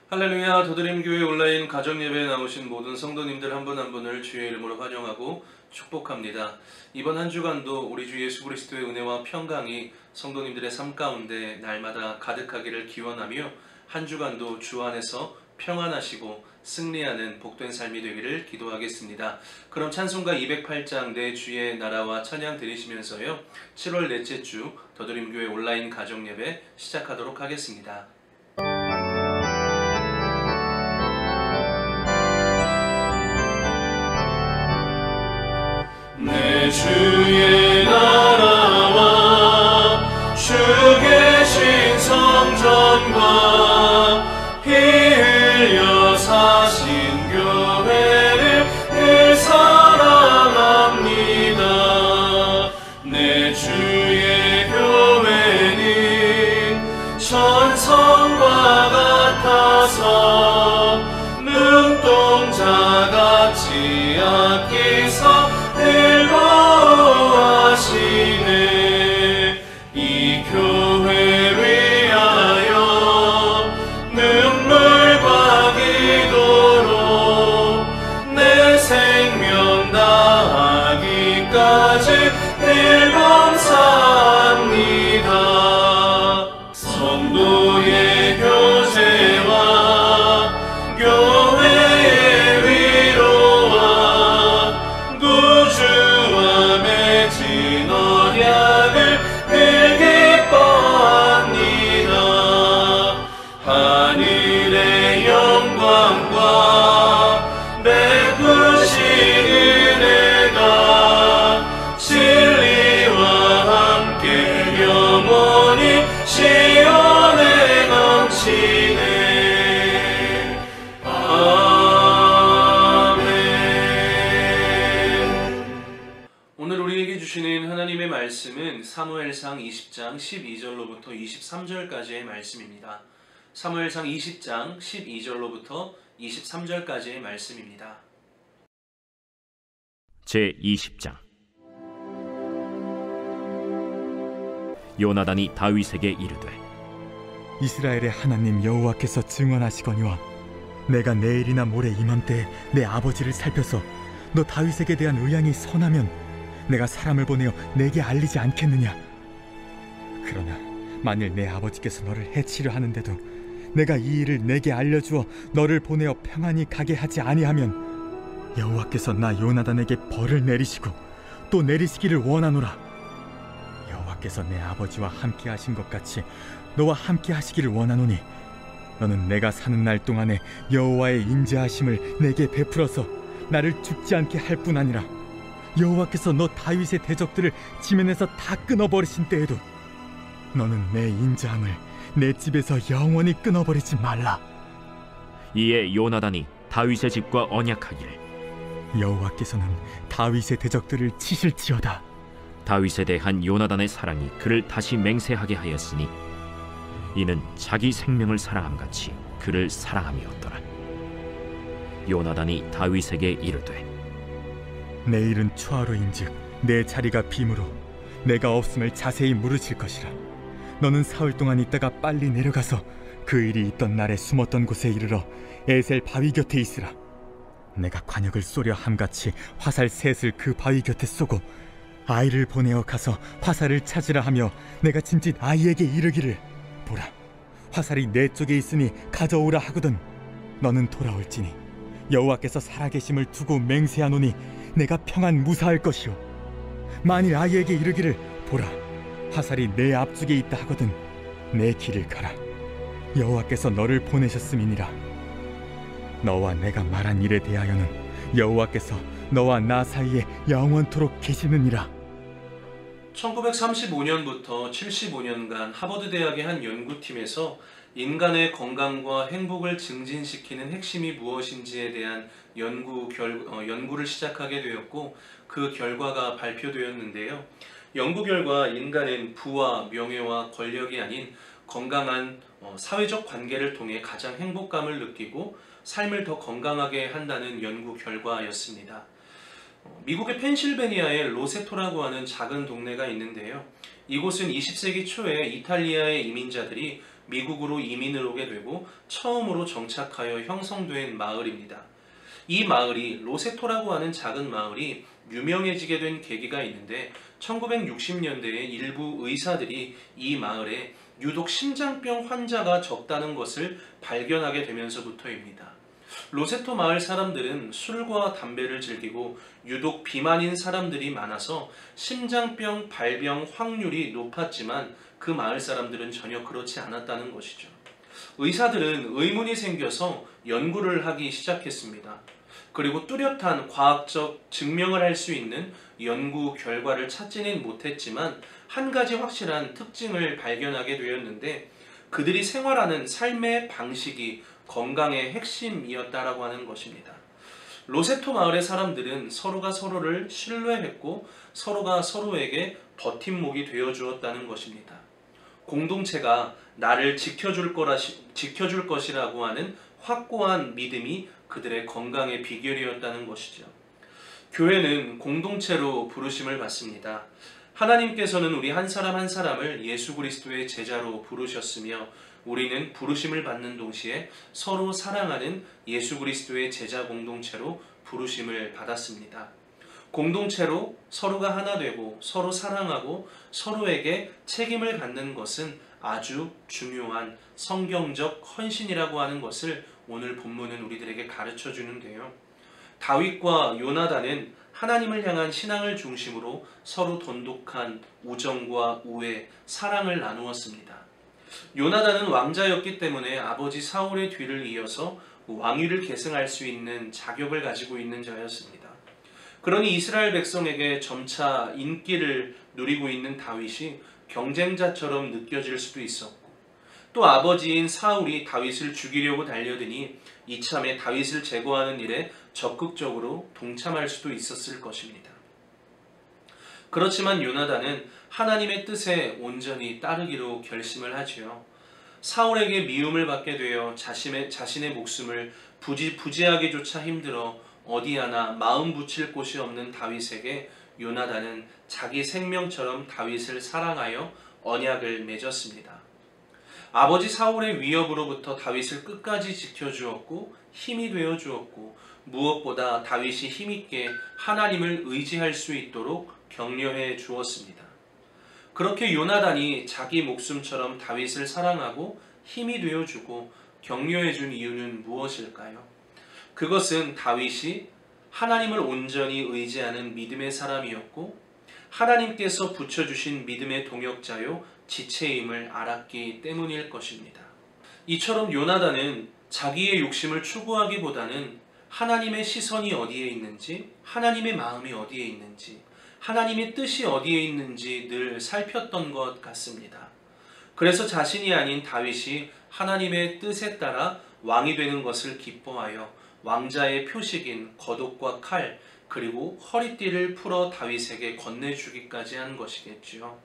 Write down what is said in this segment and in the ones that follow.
할렐루야. 도드림교회 온라인 가정예배에 나오신 모든 성도님들 한 분 한 분을 주의 이름으로 환영하고 축복합니다. 이번 한 주간도 우리 주 예수 그리스도의 은혜와 평강이 성도님들의 삶 가운데 날마다 가득하기를 기원하며 한 주간도 주 안에서 평안하시고 승리하는 복된 삶이 되기를 기도하겠습니다. 그럼 찬송가 208장 내 주의 나라와 찬양 드리시면서요, 7월 넷째 주 도드림교회 온라인 가정예배 시작하도록 하겠습니다. 내 주의 나라와 주 계신 성전과 피 흘려 사신 교회를 늘 사랑합니다. 내 주의 교회는 천성과 같아서 눈동자같이 아끼사 하시네. 이 교회 위하여 눈물과 기도로 내 생명 다하기까지 늘 감사합니다. 성도의 교제와 교회의 위로와 구주와 맺은 언약을 늘 기뻐합니다. 하늘의 영광과 베푸신 은혜가 진리와 함께 영원히 시온에 넘치네. 오늘 우리에게 주시는 하나님의 말씀은 사무엘상 20장 12절로부터 23절까지의 말씀입니다. 사무엘상 20장 12절로부터 23절까지의 말씀입니다. 제20장. 요나단이 다윗에게 이르되, 이스라엘의 하나님 여호와께서 증언하시거니와 내가 내일이나 모레 이맘때에 내 아버지를 살펴서 너 다윗에게 대한 의향이 선하면 내가 사람을 보내어 내게 알리지 않겠느냐. 그러나 만일 내 아버지께서 너를 해치려 하는데도 내가 이 일을 내게 알려주어 너를 보내어 평안히 가게 하지 아니하면 여호와께서 나 요나단에게 벌을 내리시고 또 내리시기를 원하노라. 여호와께서 내 아버지와 함께 하신 것 같이 너와 함께 하시기를 원하노니 너는 내가 사는 날 동안에 여호와의 인자하심을 내게 베풀어서 나를 죽지 않게 할 뿐 아니라 여호와께서 너 다윗의 대적들을 지면에서 다 끊어버리신 때에도 너는 내 인자함을 내 집에서 영원히 끊어버리지 말라. 이에 요나단이 다윗의 집과 언약하기를, 여호와께서는 다윗의 대적들을 치실지어다. 다윗에 대한 요나단의 사랑이 그를 다시 맹세하게 하였으니 이는 자기 생명을 사랑함같이 그를 사랑함이었더라. 요나단이 다윗에게 이르되, 내일은 추하로인즉 내 자리가 빔으로 내가 없음을 자세히 물으실 것이라. 너는 사흘 동안 있다가 빨리 내려가서 그 일이 있던 날에 숨었던 곳에 이르러 에셀 바위 곁에 있으라. 내가 관역을 쏘려 함같이 화살 셋을 그 바위 곁에 쏘고 아이를 보내어 가서 화살을 찾으라 하며 내가 짐짓 아이에게 이르기를, 보라, 화살이 내 쪽에 있으니 가져오라 하거든 너는 돌아올지니 여호와께서 살아계심을 두고 맹세하노니 내가 평안 무사할 것이요. 만일 아이에게 이르기를, 보라, 화살이 내 앞쪽에 있다 하거든 내 길을 가라. 여호와께서 너를 보내셨음이니라. 너와 내가 말한 일에 대하여는 여호와께서 너와 나 사이에 영원토록 계시느니라. 1935년부터 75년간 하버드 대학의 한 연구팀에서 인간의 건강과 행복을 증진시키는 핵심이 무엇인지에 대한 연구를 시작하게 되었고, 그 결과가 발표되었는데요. 연구 결과 인간은 부와 명예와 권력이 아닌 건강한 사회적 관계를 통해 가장 행복감을 느끼고 삶을 더 건강하게 한다는 연구 결과였습니다. 미국의 펜실베니아에 로세토라고 하는 작은 동네가 있는데요. 이곳은 20세기 초에 이탈리아의 이민자들이 미국으로 이민을 오게 되고 처음으로 정착하여 형성된 마을입니다. 이 마을이 로세토라고 하는 작은 마을이 유명해지게 된 계기가 있는데 1960년대에 일부 의사들이 이 마을에 유독 심장병 환자가 적다는 것을 발견하게 되면서부터입니다. 로세토 마을 사람들은 술과 담배를 즐기고 유독 비만인 사람들이 많아서 심장병 발병 확률이 높았지만 그 마을 사람들은 전혀 그렇지 않았다는 것이죠. 의사들은 의문이 생겨서 연구를 하기 시작했습니다. 그리고 뚜렷한 과학적 증명을 할 수 있는 연구 결과를 찾지는 못했지만 한 가지 확실한 특징을 발견하게 되었는데 그들이 생활하는 삶의 방식이 건강의 핵심이었다라고 하는 것입니다. 로세토 마을의 사람들은 서로가 서로를 신뢰했고 서로가 서로에게 버팀목이 되어 주었다는 것입니다. 공동체가 나를 지켜줄 것이라고 하는 확고한 믿음이 그들의 건강의 비결이었다는 것이죠. 교회는 공동체로 부르심을 받습니다. 하나님께서는 우리 한 사람 한 사람을 예수 그리스도의 제자로 부르셨으며 우리는 부르심을 받는 동시에 서로 사랑하는 예수 그리스도의 제자 공동체로 부르심을 받았습니다. 공동체로 서로가 하나 되고 서로 사랑하고 서로에게 책임을 갖는 것은 아주 중요한 성경적 헌신이라고 하는 것을 오늘 본문은 우리들에게 가르쳐 주는데요. 다윗과 요나단은 하나님을 향한 신앙을 중심으로 서로 돈독한 우정과 우애, 사랑을 나누었습니다. 요나단은 왕자였기 때문에 아버지 사울의 뒤를 이어서 왕위를 계승할 수 있는 자격을 가지고 있는 자였습니다. 그러니 이스라엘 백성에게 점차 인기를 누리고 있는 다윗이 경쟁자처럼 느껴질 수도 있었고 또 아버지인 사울이 다윗을 죽이려고 달려드니 이참에 다윗을 제거하는 일에 적극적으로 동참할 수도 있었을 것입니다. 그렇지만 요나단은 하나님의 뜻에 온전히 따르기로 결심을 하지요. 사울에게 미움을 받게 되어 자신의 목숨을 부지하기조차 힘들어 어디 하나 마음 붙일 곳이 없는 다윗에게 요나단은 자기 생명처럼 다윗을 사랑하여 언약을 맺었습니다. 아버지 사울의 위협으로부터 다윗을 끝까지 지켜주었고 힘이 되어 주었고 무엇보다 다윗이 힘있게 하나님을 의지할 수 있도록 격려해 주었습니다. 그렇게 요나단이 자기 목숨처럼 다윗을 사랑하고 힘이 되어 주고 격려해 준 이유는 무엇일까요? 그것은 다윗이 하나님을 온전히 의지하는 믿음의 사람이었고 하나님께서 붙여주신 믿음의 동역자요 지체임을 알았기 때문일 것입니다. 이처럼 요나단은 자기의 욕심을 추구하기보다는 하나님의 시선이 어디에 있는지, 하나님의 마음이 어디에 있는지, 하나님의 뜻이 어디에 있는지 늘 살폈던 것 같습니다. 그래서 자신이 아닌 다윗이 하나님의 뜻에 따라 왕이 되는 것을 기뻐하여 왕자의 표식인 겉옷과 칼 그리고 허리띠를 풀어 다윗에게 건네주기까지 한 것이겠지요.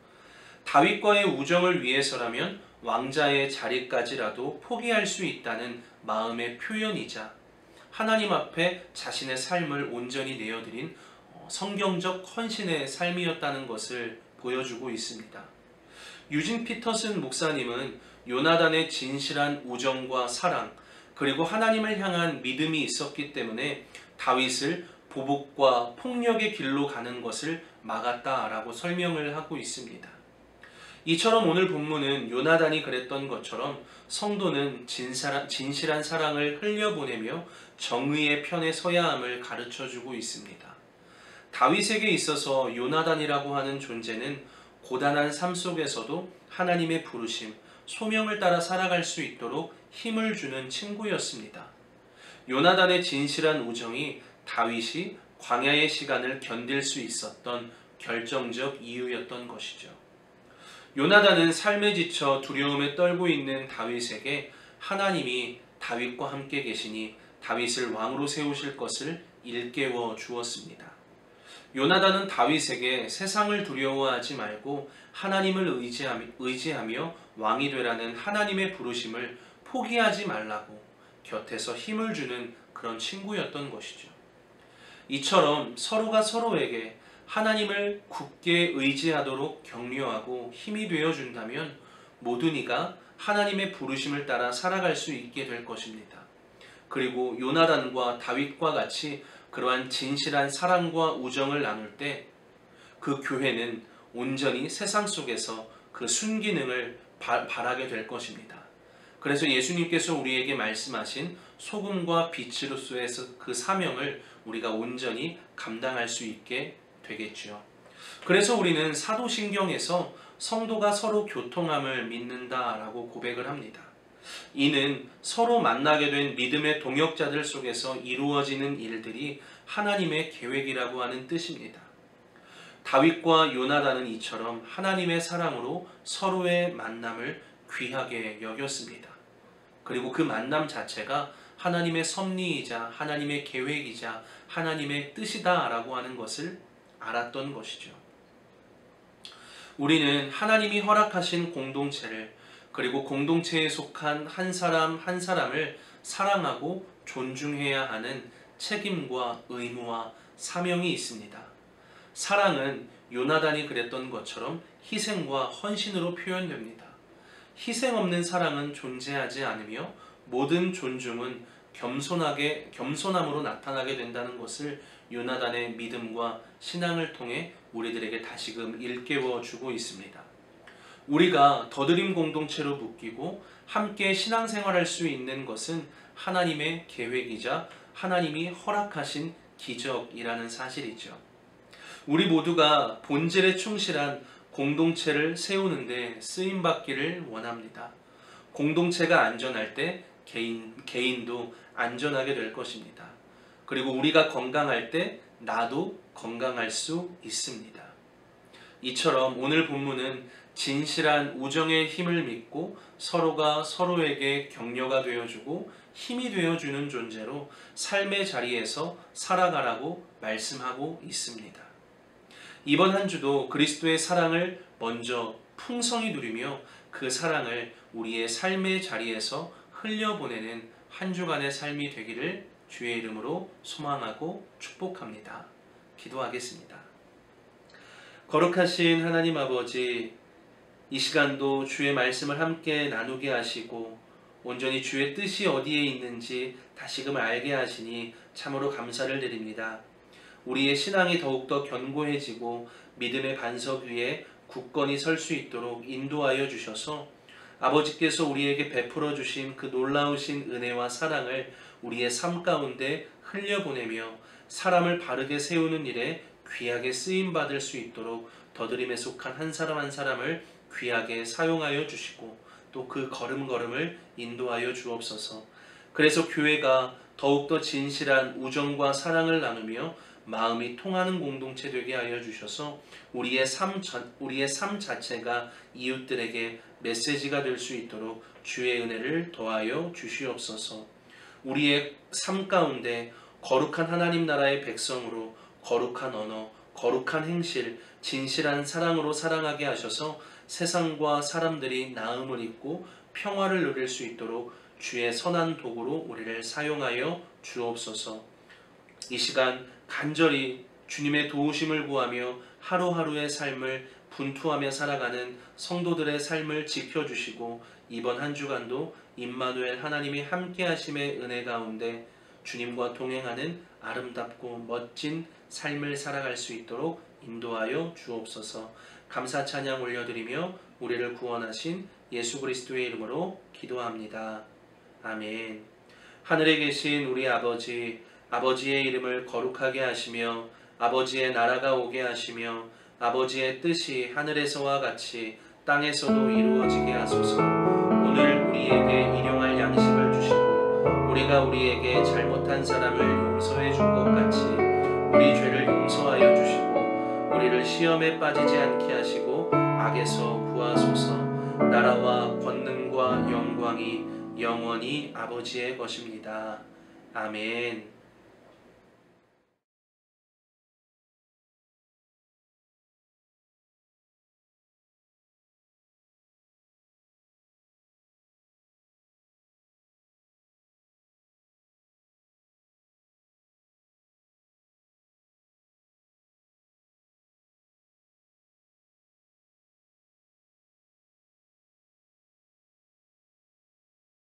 다윗과의 우정을 위해서라면 왕자의 자리까지라도 포기할 수 있다는 마음의 표현이자 하나님 앞에 자신의 삶을 온전히 내어드린 성경적 헌신의 삶이었다는 것을 보여주고 있습니다. 유진 피터슨 목사님은 요나단의 진실한 우정과 사랑 그리고 하나님을 향한 믿음이 있었기 때문에 다윗을 보복과 폭력의 길로 가는 것을 막았다라고 설명을 하고 있습니다. 이처럼 오늘 본문은 요나단이 그랬던 것처럼 성도는 진실한 사랑을 흘려보내며 정의의 편에 서야 함을 가르쳐주고 있습니다. 다윗에게 있어서 요나단이라고 하는 존재는 고단한 삶 속에서도 하나님의 부르심, 소명을 따라 살아갈 수 있도록 힘을 주는 친구였습니다. 요나단의 진실한 우정이 다윗이 광야의 시간을 견딜 수 있었던 결정적 이유였던 것이죠. 요나단은 삶에 지쳐 두려움에 떨고 있는 다윗에게 하나님이 다윗과 함께 계시니 다윗을 왕으로 세우실 것을 일깨워 주었습니다. 요나단은 다윗에게 세상을 두려워하지 말고 하나님을 의지하며 왕이 되라는 하나님의 부르심을 포기하지 말라고 곁에서 힘을 주는 그런 친구였던 것이죠. 이처럼 서로가 서로에게 하나님을 굳게 의지하도록 격려하고 힘이 되어준다면 모든 이가 하나님의 부르심을 따라 살아갈 수 있게 될 것입니다. 그리고 요나단과 다윗과 같이 그러한 진실한 사랑과 우정을 나눌 때 그 교회는 온전히 세상 속에서 그 순기능을 발하게 될 것입니다. 그래서 예수님께서 우리에게 말씀하신 소금과 빛으로서의 그 사명을 우리가 온전히 감당할 수 있게 되겠지요. 그래서 우리는 사도신경에서 성도가 서로 교통함을 믿는다라고 고백을 합니다. 이는 서로 만나게 된 믿음의 동역자들 속에서 이루어지는 일들이 하나님의 계획이라고 하는 뜻입니다. 다윗과 요나단은 이처럼 하나님의 사랑으로 서로의 만남을 귀하게 여겼습니다. 그리고 그 만남 자체가 하나님의 섭리이자 하나님의 계획이자 하나님의 뜻이다라고 하는 것을 알았던 것이죠. 우리는 하나님이 허락하신 공동체를, 그리고 공동체에 속한 한 사람 한 사람을 사랑하고 존중해야 하는 책임과 의무와 사명이 있습니다. 사랑은 요나단이 그랬던 것처럼 희생과 헌신으로 표현됩니다. 희생 없는 사랑은 존재하지 않으며 모든 존중은 겸손함으로 나타나게 된다는 것을 요나단의 믿음과 신앙을 통해 우리들에게 다시금 일깨워 주고 있습니다. 우리가 더드림 공동체로 묶이고 함께 신앙생활할 수 있는 것은 하나님의 계획이자 하나님이 허락하신 기적이라는 사실이죠. 우리 모두가 본질에 충실한 공동체를 세우는데 쓰임받기를 원합니다. 공동체가 안전할 때 개인도 안전하게 될 것입니다. 그리고 우리가 건강할 때 나도 건강할 수 있습니다. 이처럼 오늘 본문은 진실한 우정의 힘을 믿고 서로가 서로에게 격려가 되어주고 힘이 되어주는 존재로 삶의 자리에서 살아가라고 말씀하고 있습니다. 이번 한 주도 그리스도의 사랑을 먼저 풍성히 누리며 그 사랑을 우리의 삶의 자리에서 흘려보내는 한 주간의 삶이 되기를 주의 이름으로 소망하고 축복합니다. 기도하겠습니다. 거룩하신 하나님 아버지, 이 시간도 주의 말씀을 함께 나누게 하시고 온전히 주의 뜻이 어디에 있는지 다시금 알게 하시니 참으로 감사를 드립니다. 우리의 신앙이 더욱더 견고해지고 믿음의 반석 위에 굳건히 설 수 있도록 인도하여 주셔서 아버지께서 우리에게 베풀어 주신 그 놀라우신 은혜와 사랑을 우리의 삶 가운데 흘려보내며 사람을 바르게 세우는 일에 귀하게 쓰임받을 수 있도록 더드림에 속한 한 사람 한 사람을 귀하게 사용하여 주시고 또 그 걸음걸음을 인도하여 주옵소서. 그래서 교회가 더욱더 진실한 우정과 사랑을 나누며 마음이 통하는 공동체 되게 하여 주셔서 우리의 삶 자체가 이웃들에게 메시지가 될 수 있도록 주의 은혜를 더하여 주시옵소서. 우리의 삶 가운데 거룩한 하나님 나라의 백성으로 거룩한 언어, 거룩한 행실, 진실한 사랑으로 사랑하게 하셔서 세상과 사람들이 나음을 입고 평화를 누릴 수 있도록 주의 선한 도구로 우리를 사용하여 주옵소서. 이 시간 간절히 주님의 도우심을 구하며 하루하루의 삶을 분투하며 살아가는 성도들의 삶을 지켜주시고 이번 한 주간도 임마누엘 하나님이 함께하심의 은혜 가운데 주님과 동행하는 아름답고 멋진 삶을 살아갈 수 있도록 인도하여 주옵소서. 감사 찬양 올려드리며 우리를 구원하신 예수 그리스도의 이름으로 기도합니다. 아멘. 하늘에 계신 우리 아버지, 아버지의 이름을 거룩하게 하시며 아버지의 나라가 오게 하시며 아버지의 뜻이 하늘에서와 같이 땅에서도 이루어지게 하소서. 오늘 우리에게 일용할 양식을 주시고 우리가 우리에게 잘못한 사람을 용서해 준 것 같이 우리 죄를 용서하여 주시고 우리를 시험에 빠지지 않게 하시고 악에서 구하소서. 나라와 권능과 영광이 영원히 아버지의 것입니다. 아멘.